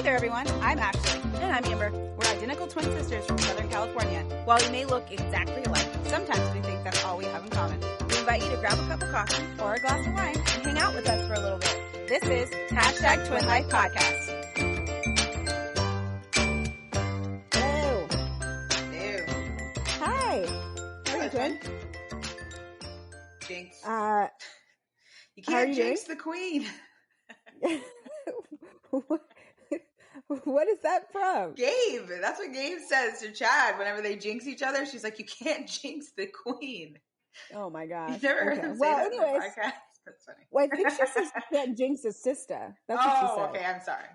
Hey there, everyone. I'm Ashley. And I'm Amber. We're identical twin sisters from Southern California. While we may look exactly alike, sometimes we think that's all we have in common. We invite you to grab a cup of coffee or a glass of wine and hang out with us for a little bit. This is Hashtag Twin Life Podcast. Hello. Ew. Hi. How are you doing? Jinx. How are You can't you jinx the queen. What is that from? Gabe. That's what Gabe says to Chad whenever they jinx each other. She's like, you can't jinx the queen. Oh my gosh. You've never heard Okay. him say Well, that anyways, on the podcast? That's funny. well, I think she says you can't jinx his sister. That's what she said. Okay. I'm sorry.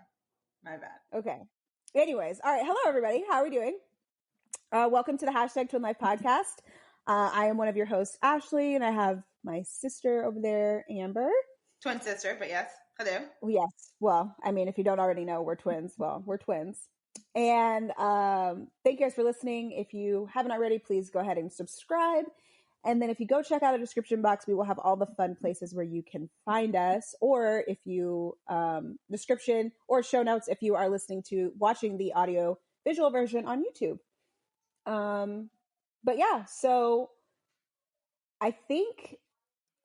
My bad. Okay. Anyways, all right. Hello, everybody. How are we doing? Welcome to the Hashtag Twin Life Podcast. I am one of your hosts, Ashley, and I have my sister over there, Amber. Twin sister, but yes. Hello. Yes. Well, I mean, if you don't already know, we're twins. Well, we're twins. And thank you guys for listening. If you haven't already, please go ahead and subscribe. And then if you go check out our description box, we will have all the fun places where you can find us. Or if you, description or show notes if you are watching the audio visual version on YouTube. But yeah, so I think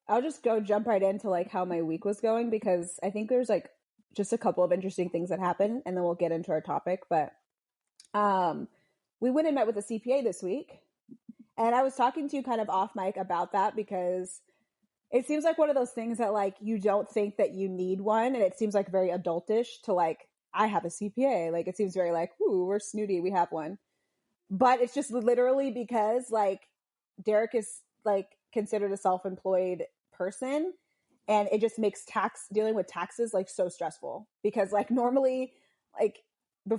I'll just jump right into like how my week was going, because I think there's like just a couple of interesting things that happened, and then we'll get into our topic. But we went and met with a CPA this week, and I was talking to you kind of off mic about that, because it seems like one of those things that like you don't think that you need one, and it seems like very adultish to like, I have a CPA. Like it seems very like, ooh, we're snooty, we have one. But it's just literally because like Derek is like considered a self-employed person, and it just makes dealing with taxes like so stressful, because like normally, like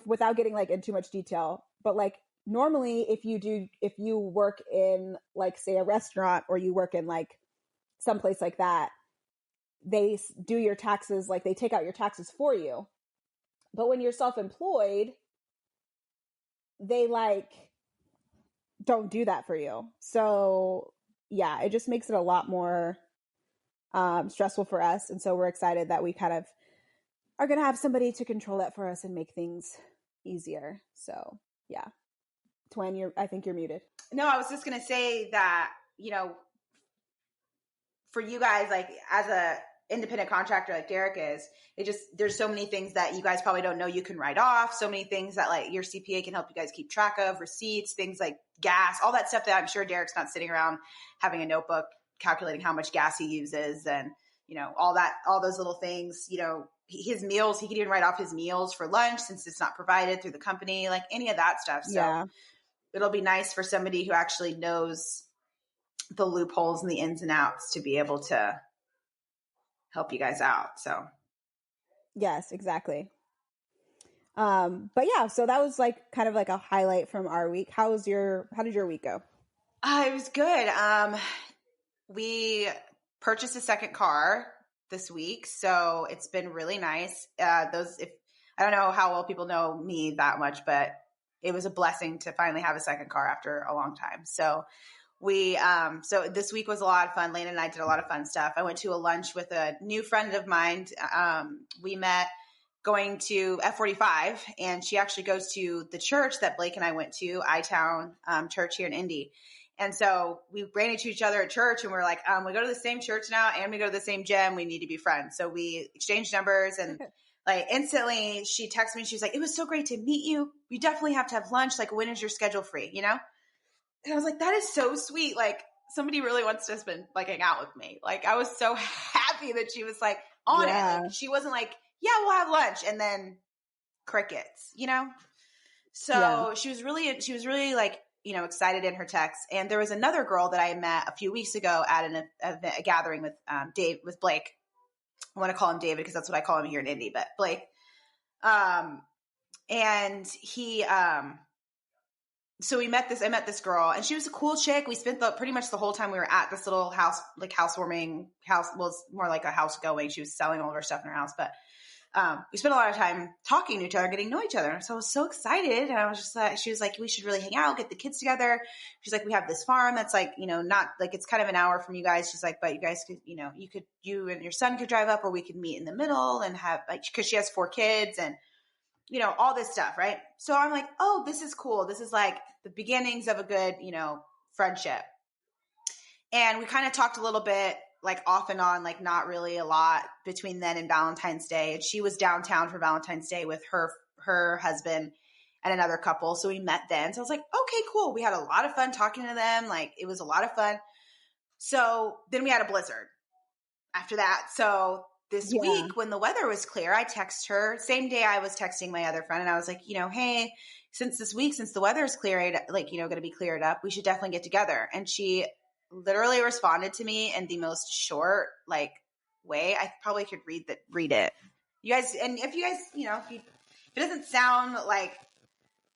without getting like in too much detail, but like normally if you work in like say a restaurant, or you work in like someplace like that, they do your taxes, like they take out your taxes for you. But when you're self-employed, they like don't do that for you. So yeah, it just makes it a lot more stressful for us. And so we're excited that we kind of are going to have somebody to control that for us and make things easier. So yeah. Twin, I think you're muted. No, I was just going to say that, for you guys, like as a independent contractor like Derek is, there's so many things that you guys probably don't know you can write off. So many things that like your CPA can help you guys keep track of, receipts, things like gas, all that stuff that I'm sure Derek's not sitting around having a notebook calculating how much gas he uses, and, all those little things, his meals, he could even write off his meals for lunch since it's not provided through the company, like any of that stuff. So yeah. It'll be nice for somebody who actually knows the loopholes and the ins and outs to be able to help you guys out. So yes, exactly. But yeah, so that was like kind of like a highlight from our week. How did your week go? It was good. We purchased a second car this week, so it's been really nice. I don't know how well people know me that much, but it was a blessing to finally have a second car after a long time. So so this week was a lot of fun. Lane and I did a lot of fun stuff. I went to a lunch with a new friend of mine. We met going to F45, and she actually goes to the church that Blake and I went to, I-Town Church here in Indy. And so we ran into each other at church, and we were like, we go to the same church now, and we go to the same gym. We need to be friends. So we exchanged numbers, and like instantly she texted me. She was like, it was so great to meet you. We definitely have to have lunch. Like, when is your schedule free? And I was like, that is so sweet. Like, somebody really wants to spend, like, hang out with me. Like, I was so happy that she was like on it. Like, she wasn't like, yeah, we'll have lunch, and then crickets, So she was really like, excited in her text. And there was another girl that I met a few weeks ago at a gathering with Blake. I want to call him David because that's what I call him here in Indy, but Blake. And he, so I met this girl, and she was a cool chick. We spent pretty much the whole time we were at this little house, like housewarming house. Well, it's more like a house going. She was selling all of her stuff in her house, but we spent a lot of time talking to each other, getting to know each other. So I was so excited. And I was just like, she was like, we should really hang out, get the kids together. She's like, we have this farm that's like, not like, it's kind of an hour from you guys. She's like, but you guys could, you and your son could drive up, or we could meet in the middle and have, like, cause she has 4 kids, and all this stuff, right? So I'm like, oh, this is cool. This is like the beginnings of a good, friendship. And we kind of talked a little bit like off and on, like not really a lot between then and Valentine's Day. And she was downtown for Valentine's Day with her husband and another couple. So we met then. So I was like, okay, cool. We had a lot of fun talking to them. Like it was a lot of fun. So then we had a blizzard after that. So this Yeah. week when the weather was clear, I text her. Same day I was texting my other friend and I was like, hey, since the weather is cleared, like, going to be cleared up, we should definitely get together. And she literally responded to me in the most short, like, way. I probably could read it. You guys, and if you guys, if it doesn't sound like,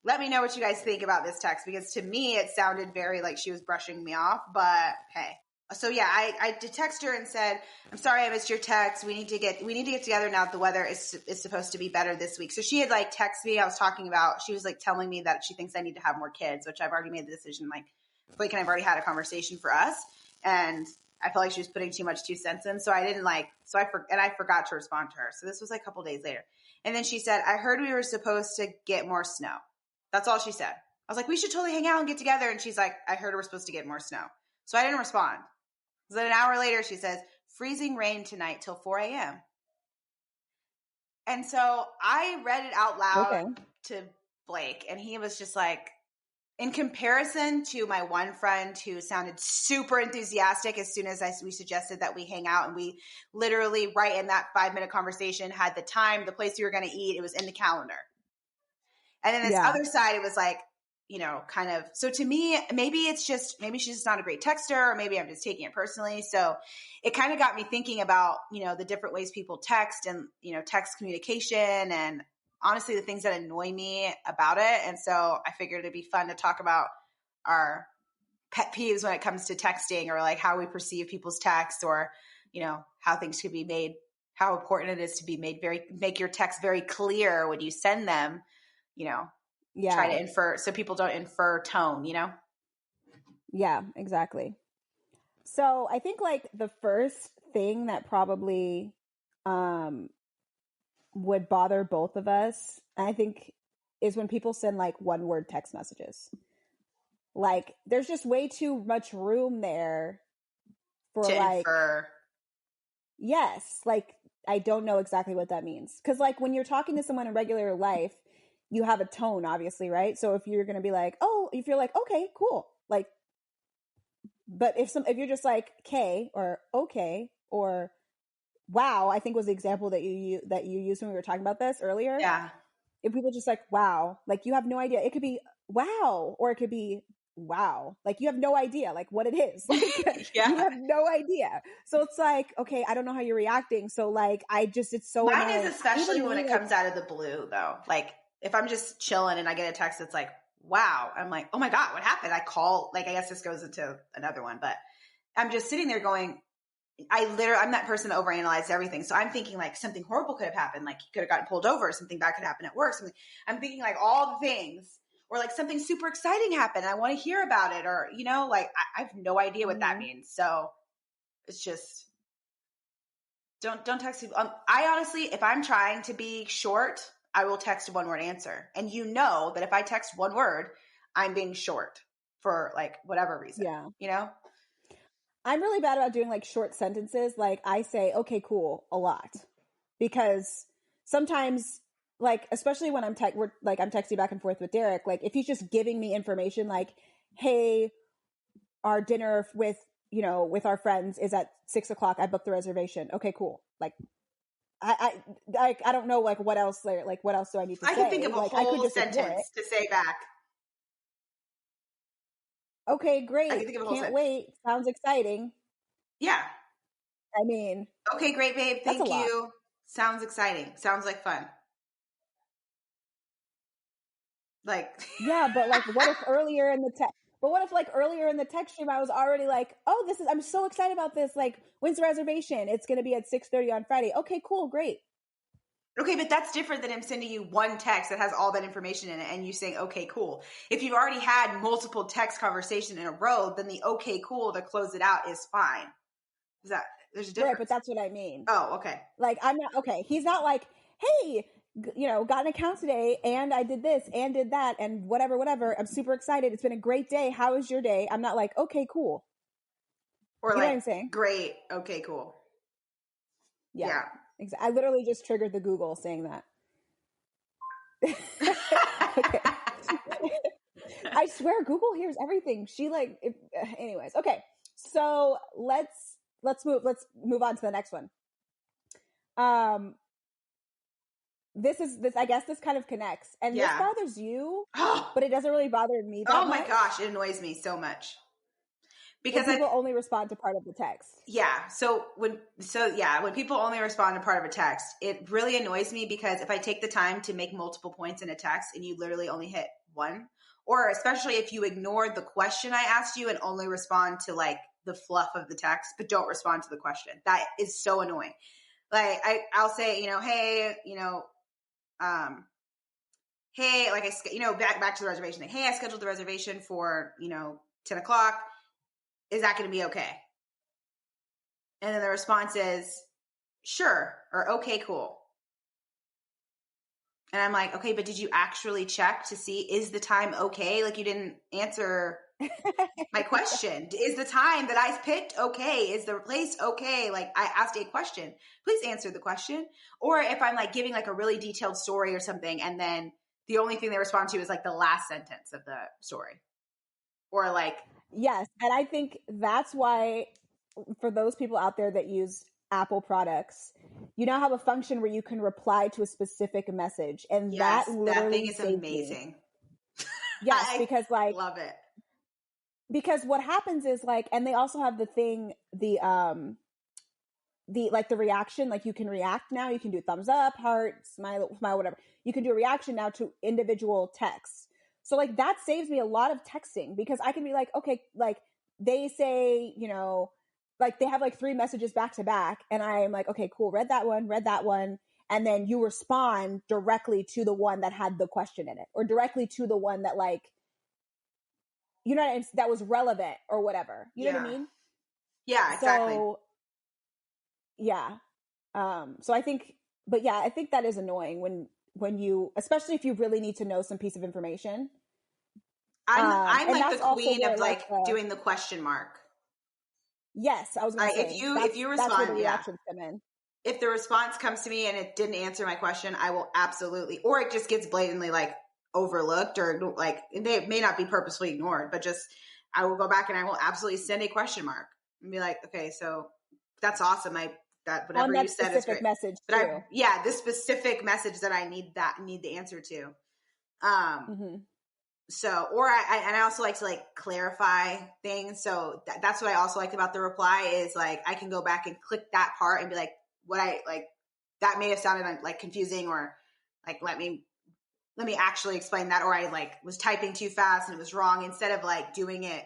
let me know what you guys think about this text, because to me it sounded very like she was brushing me off, but hey. So yeah, I did text her and said, I'm sorry I missed your text. We need to get together now that the weather is supposed to be better this week. So she had like texted me. She was like telling me that she thinks I need to have more kids, which I've already made the decision. Like Blake and I've already had a conversation for us. And I felt like she was putting too much 2 cents in. So I didn't I forgot to respond to her. So this was like a couple days later. And then she said, I heard we were supposed to get more snow. That's all she said. I was like, we should totally hang out and get together. And she's like, I heard we're supposed to get more snow. So I didn't respond. So then an hour later, she says, freezing rain tonight till 4 a.m. And so I read it out loud to Blake, and he was just like, in comparison to my one friend who sounded super enthusiastic as soon as we suggested that we hang out, and we literally right in that 5-minute conversation had the time, the place we were going to eat, it was in the calendar. And then this other side, it was like, kind of, so to me, maybe she's just not a great texter, or maybe I'm just taking it personally. So it kind of got me thinking about, the different ways people text and, text communication, and honestly, the things that annoy me about it. And so I figured it'd be fun to talk about our pet peeves when it comes to texting, or like how we perceive people's texts, or, how things could be made, how important it is to be make your text very clear when you send them, try to infer, so people don't infer tone, Yeah, exactly. So I think like the first thing that probably would bother both of us, I think, is when people send like 1-word text messages. Like there's just way too much room there for to like infer. Yes, like I don't know exactly what that means, because like when you're talking to someone in regular life, you have a tone, obviously, right? So if you're going to be like, oh, if you're like, okay, cool, like, but if you're just like K or okay or wow, I think was the example that you used when we were talking about this earlier. Yeah. If people just like wow, like you have no idea, it could be wow, or it could be wow, like you have no idea like what it is. Like Yeah. you have no idea. So it's like, okay, I don't know how you're reacting. So like it's so Mine annoying. is especially Even when me, it like, comes out of the blue, though. Like if I'm just chilling and I get a text that's like, wow, I'm like, oh my God, what happened? I call, like, I guess this goes into another one, but I'm just sitting there going, I'm that person that overanalyzes everything. So I'm thinking like something horrible could have happened. Like he could have gotten pulled over, something bad could happen at work. I'm thinking like all the things, or like something super exciting happened. I want to hear about it, or, like I have no idea what that means. So it's just, don't text people. I honestly, if I'm trying to be short, I will text a 1-word answer. And that if I text 1 word, I'm being short for like whatever reason, I'm really bad about doing like short sentences. Like I say, okay, cool, a lot, because sometimes, like, especially when I'm texting back and forth with Derek, like if he's just giving me information like, hey, our dinner with our friends is at 6:00. I booked the reservation. Okay, cool. Like I don't know like what else do I need to say? I can think of a like I could whole just ignore it. sentence to say back. Okay, I great. can think of a whole Can't sentence. wait. Sounds exciting. Yeah. I mean, Okay, great, babe. that's a Thank lot. you. Sounds exciting. Sounds like fun. Like, Yeah, but like what if earlier in the text stream I was already like, oh, I'm so excited about this. Like, when's the reservation? It's going to be at 6:30 on Friday. Okay, cool, great. okay, but that's different than him sending you one text that has all that information in it and you saying, okay, cool. If you've already had multiple text conversation in a row, then the okay, cool to close it out is fine. There's a difference. Right, but that's what I mean. Oh, okay. Like, I'm not, okay, he's not like, hey, got an account today and I did this and did that and whatever. I'm super excited. It's been a great day. How was your day? I'm not like, okay, cool. Or You know what like, I'm saying? great. Okay, cool. Yeah. Yeah. I literally just triggered the Google saying that. Okay. I swear Google hears everything. Anyways. Okay. So let's move on to the next one. This I guess this kind of connects, and this Yeah. bothers you, Oh, but it doesn't really bother me that oh my much. gosh, it annoys me so much. When Because people only respond to part of the text. yeah, when people only respond to part of a text, it really annoys me because if I take the time to make multiple points in a text and you literally only hit one, or especially if you ignore the question I asked you and only respond to like the fluff of the text, but don't respond to the question, that is so annoying. Like I'll say, hey, hey, like back to the reservation thing. Hey, I scheduled the reservation for 10:00. Is that going to be okay? And then the response is sure, or okay, cool. And I'm like, okay, but did you actually check to see, is the time okay? Like, you didn't answer my question. Is the time that I picked okay? Is the place okay? Like, I asked a question. Please answer the question. Or if I'm like giving like a really detailed story or something, and then the only thing they respond to is like the last sentence of the story. Or like, Yes, and I think that's why for those people out there that use Apple products, you now have a function where you can reply to a specific message, and yes, that that thing literally is saved me. amazing. Yes, I love it. because what happens is like, and they also have the thing, the like the reaction, like you can react now, you can do thumbs up, heart, smile, whatever. You can do a reaction now to individual texts. So like that saves me a lot of texting because I can be like, okay, like they say, like they have like 3 messages back to back, and I'm like, okay, cool, read that one, and then you respond directly to the one that had the question in it, or directly to the one that like, that was relevant or whatever. You know what I Yeah. mean? Yeah, exactly. So yeah. So I think, but yeah, I think that is annoying when you, especially if you really need to know some piece of information. I'm And like the that's also queen where of like like doing the question mark. yes, I was gonna If say you that's where the respond, yeah. reactions come in. If the response comes to me and it didn't answer my question, I will absolutely, or it just gets blatantly like overlooked, or like they may not be purposefully ignored, but just I will go back and I will absolutely send a question mark and be like, okay, so that's awesome. That On whatever you that said is specific great. message But too. this specific message that I need the answer to. Um, Mm-hmm. So, or I also like to like clarify things. So that's what I also liked about the reply is like, I can go back and click that part and be like, what I like, that may have sounded like confusing, or like, let me actually explain that. Or I like was typing too fast and it was wrong. Instead of like doing it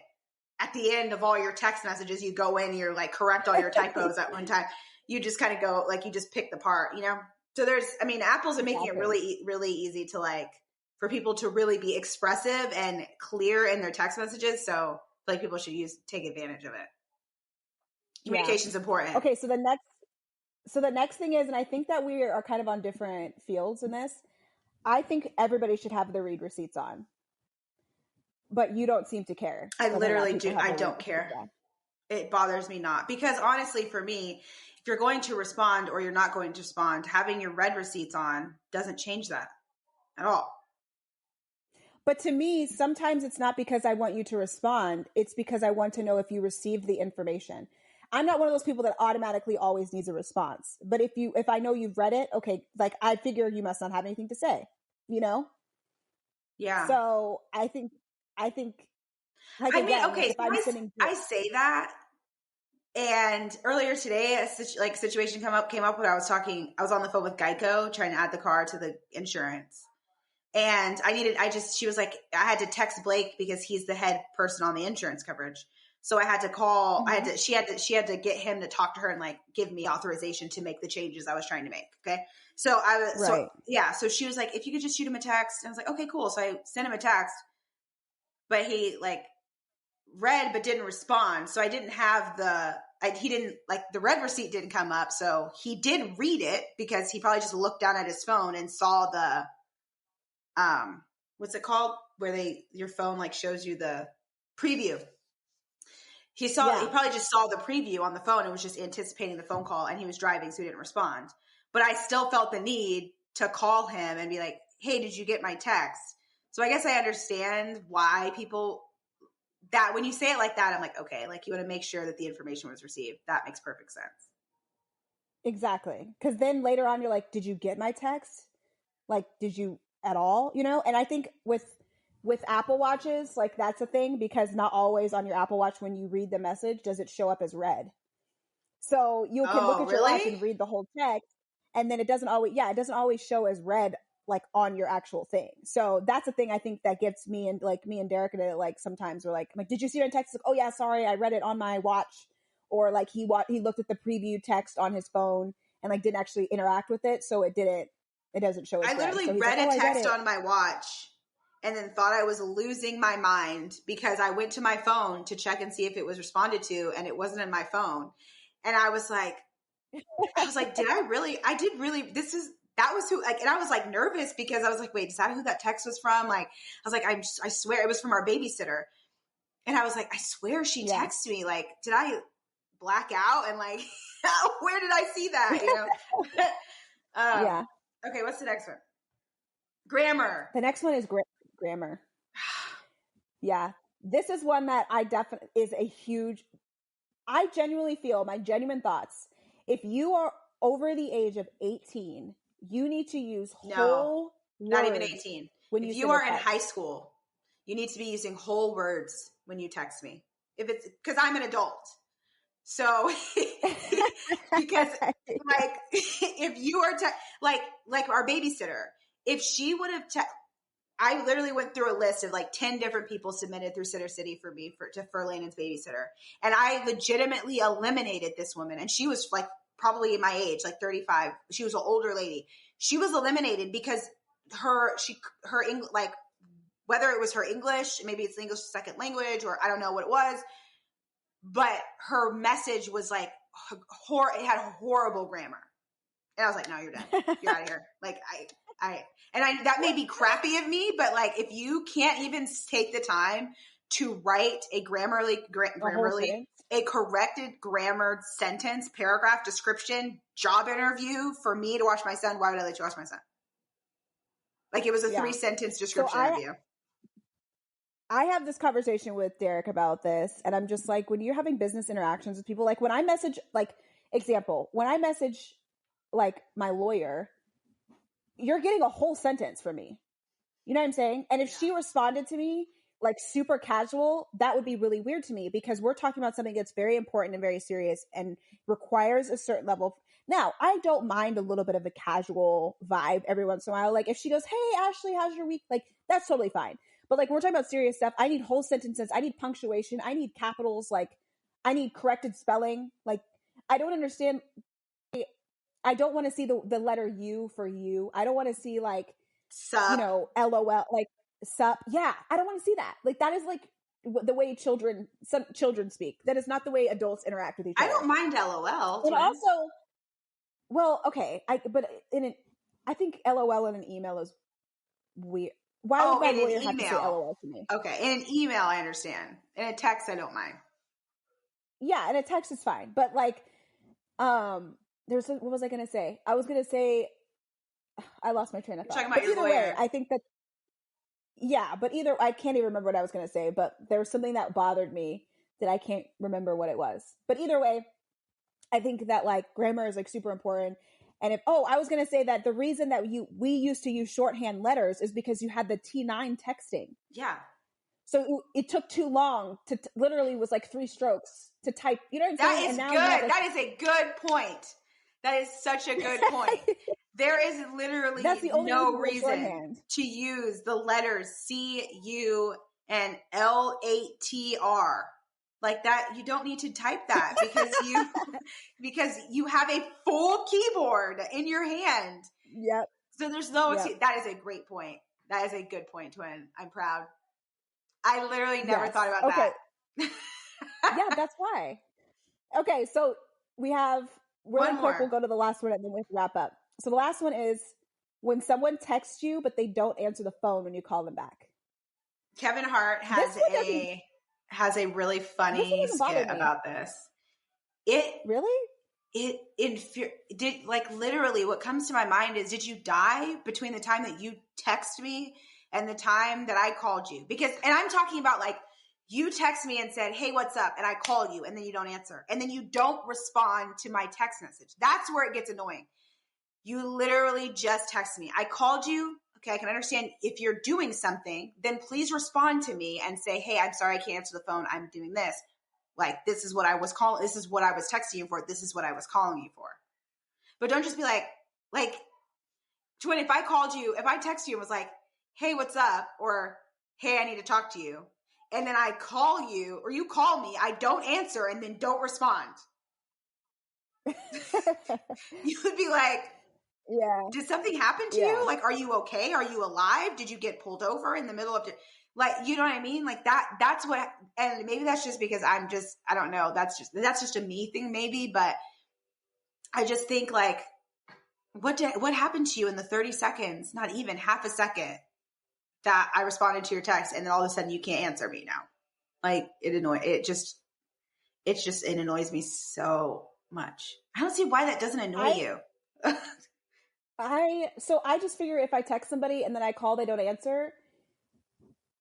at the end of all your text messages, you go in and you're like, correct all your typos at one time. You just kind of go like, you just pick the part, So Apple's making it Exactly. really, really easy to like, for people to really be expressive and clear in their text messages. So like people should take advantage of it. Yeah. Communication's important. Okay. So the next thing is, and I think that we are kind of on different fields in this. I think everybody should have their read receipts on, but you don't seem to care I whether or not literally people do. have I their read don't receipts care. on. It bothers me not, because honestly, for me, if you're going to respond or you're not going to respond, having your read receipts on doesn't change that at all. But to me, sometimes it's not because I want you to respond. It's because I want to know if you received the information. I'm not one of those people that automatically always needs a response. But if I know you've read it, okay, like I figure you must not have anything to say, you know? Yeah. So I think like again, like Okay, if so I'm sending I say that. And earlier today, a situation came up when I was on the phone with Geico trying to add the car to the insurance. And she was like, I had to text Blake because he's the head person on the insurance coverage. So I had to call, Mhm. she had to get him to talk to her and like give me authorization to make the changes I was trying to make. Okay. Right. So she was like, if you could just shoot him a text. And I was like, okay, cool. So I sent him a text, but he like read, but didn't respond. So I didn't have he didn't like the red receipt didn't come up. So he did read it because he probably just looked down at his phone and saw the, what's it called? Where your phone like shows you the preview. He probably just saw the preview on the phone and was just anticipating the phone call, and he was driving, so he didn't respond. But I still felt the need to call him and be like, hey, did you get my text? So I guess I understand why people that when you say it like that, I'm like, okay, like you want to make sure that the information was received. That makes perfect sense. Exactly. Because then later on, you're like, did you get my text? Like, did you at all? You know? And I think with Apple Watches, like that's a thing because not always on your Apple Watch when you read the message does it show up as read. So you can look Oh, at your watch really? and read the whole text, and then it doesn't always show as read like on your actual thing. So that's a thing I think that gets me and Derek into like sometimes we're like, did you see my text? Like, oh yeah, sorry, I read it on my watch, or like he looked at the preview text on his phone and like didn't actually interact with it, so it doesn't show as I read. literally So he's like, read oh, a I read text it. on my watch and then thought I was losing my mind because I went to my phone to check and see if it was responded to, and it wasn't in my phone. And I was like, did I really? I did really. That was who, like, and I was like nervous because I was like, wait, is that who that text was from? Like, I was like, I swear it was from our babysitter. And I was like, I swear she Yeah. texted me. Like, did I black out? And like, where did I see that? You know? Yeah. Okay, what's the next one? Grammar. The next one is grammar. Yeah. This is one that I definitely is a huge, I genuinely feel, my genuine thoughts. If you are over the age of 18, you need to use No, whole not even words 18. when If you you send a are in text. high school, you need to be using whole words when you text me. If it's because I'm an adult. So because like if you are like our babysitter, if she would have I literally went through a list of like 10 different people submitted through Sitter City for me for Landon's babysitter. And I legitimately eliminated this woman. And she was like probably my age, like 35. She was an older lady. She was eliminated because her English, like whether it was her English, maybe it's English second language, or I don't know what it was, but her message was like, it had horrible grammar. And I was like, no, you're done. You're out of here. Like that may be crappy of me, but like, if you can't even take the time to write a a corrected grammar sentence, paragraph, description, job interview for me to watch my son, why would I let you watch my son? Like it was a 3-sentence description interview. I have this conversation with Derek about this, and I'm just like, when you're having business interactions with people, like when I message, like, example, when I message like my lawyer, you're getting a whole sentence from me. You know what I'm saying? And if she responded to me like super casual, that would be really weird to me because we're talking about something that's very important and very serious and requires a certain level. Now, I don't mind a little bit of a casual vibe every once in a while. Like if she goes, hey, Ashley, how's your week? Like that's totally fine. But like we're talking about serious stuff. I need whole sentences. I need punctuation. I need capitals. Like I need corrected spelling. Like I don't understand. I don't want to see the letter U for you. I don't want to see like, Sup. you know, LOL, like sup. Yeah, I don't want to see that. Like that is like the way some children speak. That is not the way adults interact with each other. I don't mind LOL. And also, well, okay, I think LOL in an email is weird. Why would my lawyer have to say LOL to me? Okay, in an email, I understand. In a text, I don't mind. Yeah, in a text is fine, but like, what was I going to say? I was going to say, I lost my train of thought. You're talking about your lawyer. Way, I think that. Yeah, but I can't even remember what I was going to say, but there was something that bothered me that I can't remember what it was. But either way, I think that like grammar is like super important. And I was going to say that the reason that we used to use shorthand letters is because you had the T9 texting. Yeah. So it took too long to literally was like 3 strokes to type. You know what I'm saying? That is good. That is a good point. That is such a good point. There is literally no reason to use the letters C, U, and LATR like that. You don't need to type that because you have a full keyboard in your hand. Yep. So there's no. Yep. That is a great point. That is a good point, Twin. I'm proud. I literally never thought about that. Yeah, that's why. Okay, so we have really One quick. We'll more. go to the last one and then we'll wrap up. So the last one is when someone texts you but they don't answer the phone when you call them back. Kevin Hart This one doesn't. has a really This one funny doesn't bother skit me. about this. It Really? did, like, literally what comes to my mind is, did you die between the time that you text me and the time that I called you? Because, and I'm talking about, like, you text me and said, hey, what's up? And I call you and then you don't answer. And then you don't respond to my text message. That's where it gets annoying. You literally just text me. I called you. Okay, I can understand if you're doing something, then please respond to me and say, hey, I'm sorry I can't answer the phone. I'm doing this. Like, this is what I was calling. This is what I was texting you for. This is what I was calling you for. But don't just be like, Twin, if I called you, if I text you and was like, hey, what's up? Or, hey, I need to talk to you. And then I call you or you call me, I don't answer and then don't respond. You would be like, Yeah. did something happen to you? Like, are you okay? Are you alive? Did you get pulled over in the middle of like, you know what I mean? Like that's what, and maybe that's just because I don't know. That's just a me thing maybe, but I just think, like, what happened to you in the 30 seconds, not even half a second, that I responded to your text and then all of a sudden you can't answer me now? Like, it annoys me so much. I don't see why that doesn't annoy you. I just figure if I text somebody and then I call, they don't answer,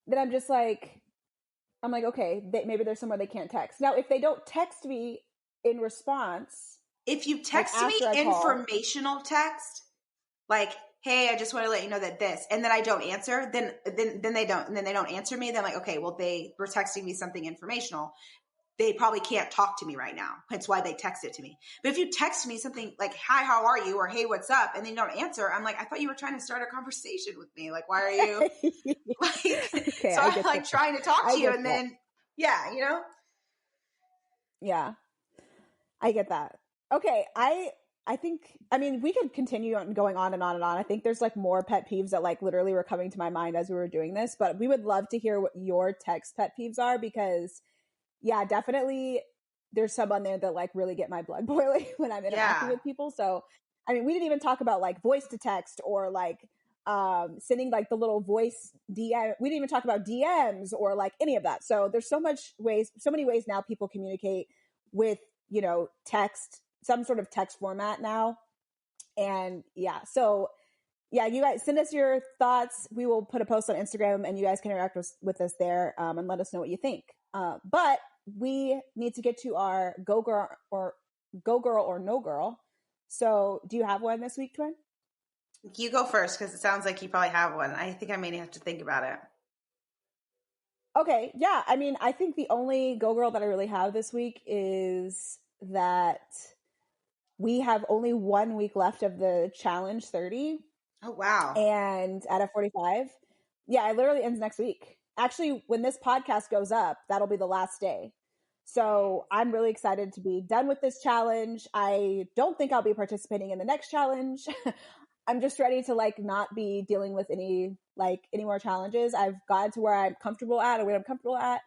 then I'm like, okay, maybe there's somewhere they can't text. Now, if they don't text me in response, if you like text me after I call, informational text, like, hey, I just want to let you know that this, and then I don't answer, then they don't answer me. Then, like, okay, well, they were texting me something informational. They probably can't talk to me right now. That's why they text it to me. But if you text me something like, hi, how are you? Or, hey, what's up? And then you don't answer, I'm like, I thought you were trying to start a conversation with me. Like, why are you like, okay, so I I'm get like that. trying to talk I to you. get And that. then, yeah, you know? Yeah, I get that. Okay, I think, I mean, we could continue on going on and on and on. I think there's like more pet peeves that like literally were coming to my mind as we were doing this, but we would love to hear what your text pet peeves are, because yeah, definitely there's some on there that like really get my blood boiling when I'm interacting Yeah. with people. So, I mean, we didn't even talk about like voice to text or like sending like the little voice DM. We didn't even talk about DMs or like any of that. So there's so many ways now people communicate with, text, some sort of text format now. And yeah, so yeah, you guys send us your thoughts. We will put a post on Instagram and you guys can interact with us there, and let us know what you think. But we need to get to our go girl or no girl. So do you have one this week, Twin? You go first because it sounds like you probably have one. I think I may have to think about it. Okay, yeah. I mean, I think the only go girl that I really have this week is that we have only 1 week left of the challenge 30. Oh, wow. And at a 45, yeah, it literally ends next week. Actually, when this podcast goes up, that'll be the last day. So I'm really excited to be done with this challenge. I don't think I'll be participating in the next challenge. I'm just ready to like not be dealing with any more challenges. I've gotten to where I'm comfortable at or where I'm comfortable at.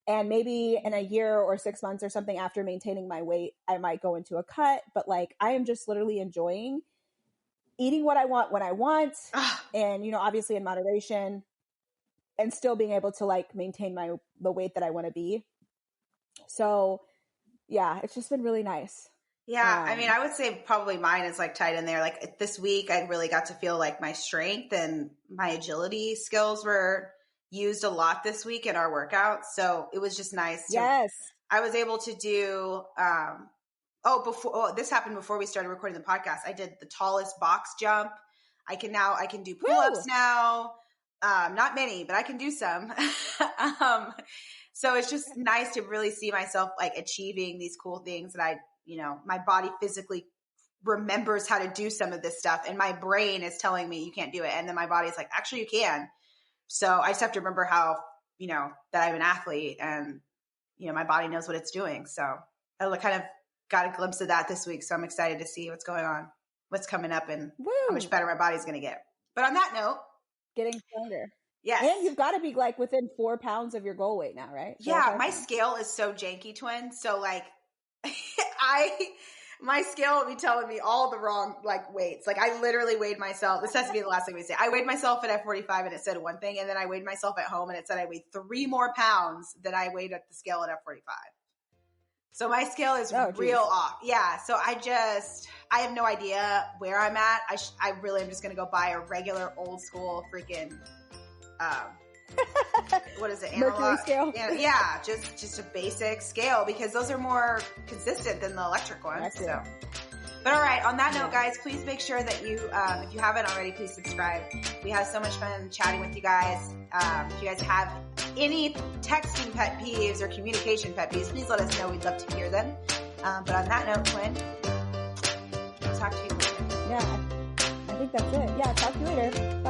And maybe in a year or 6 months or something after maintaining my weight, I might go into a cut. But like, I am just literally enjoying eating what I want when I want, Ah, and obviously in moderation, and still being able to like maintain the weight that I want to be. So yeah, it's just been really nice. yeah, I mean, I would say probably mine is like tied in there. Like this week, I really got to feel like my strength and my agility skills were used a lot this week in our workouts. So it was just nice to, Yes. I was able to do, this happened before we started recording the podcast. I did the tallest box jump. I can do pull-ups Woo! now. Not many, but I can do some. So it's just nice to really see myself like achieving these cool things that my body physically remembers how to do some of this stuff. And my brain is telling me you can't do it. And then my body's like, actually you can. So I just have to remember how, that I'm an athlete and, my body knows what it's doing. So I kind of got a glimpse of that this week. So I'm excited to see what's going on, what's coming up, and how much Woo! better my body's going to get. But on that note, Getting stronger. yes. And you've got to be like within 4 pounds of your goal weight now, right? 4 or Yeah, 5 my pounds. scale is so janky, Twin. So like my scale will be telling me all the wrong like weights. Like I literally weighed myself. This has to be the last thing we say. I weighed myself at F45 and it said one thing, and then I weighed myself at home and it said I weighed 3 more pounds than I weighed at the scale at F45. So my scale is real off. Yeah. So I have no idea where I'm at. I really am just going to go buy a regular old school freaking, what is it? Analog Mercury scale. Yeah. Just a basic scale because those are more consistent than the electric ones. So, but all right. On that note, guys, please make sure that you, if you haven't already, please subscribe. We have so much fun chatting with you guys. If you guys have any texting pet peeves or communication pet peeves, please let us know. We'd love to hear them. But on that note, Quinn, I'll talk to you later. Yeah, I think that's it. Yeah, talk to you later.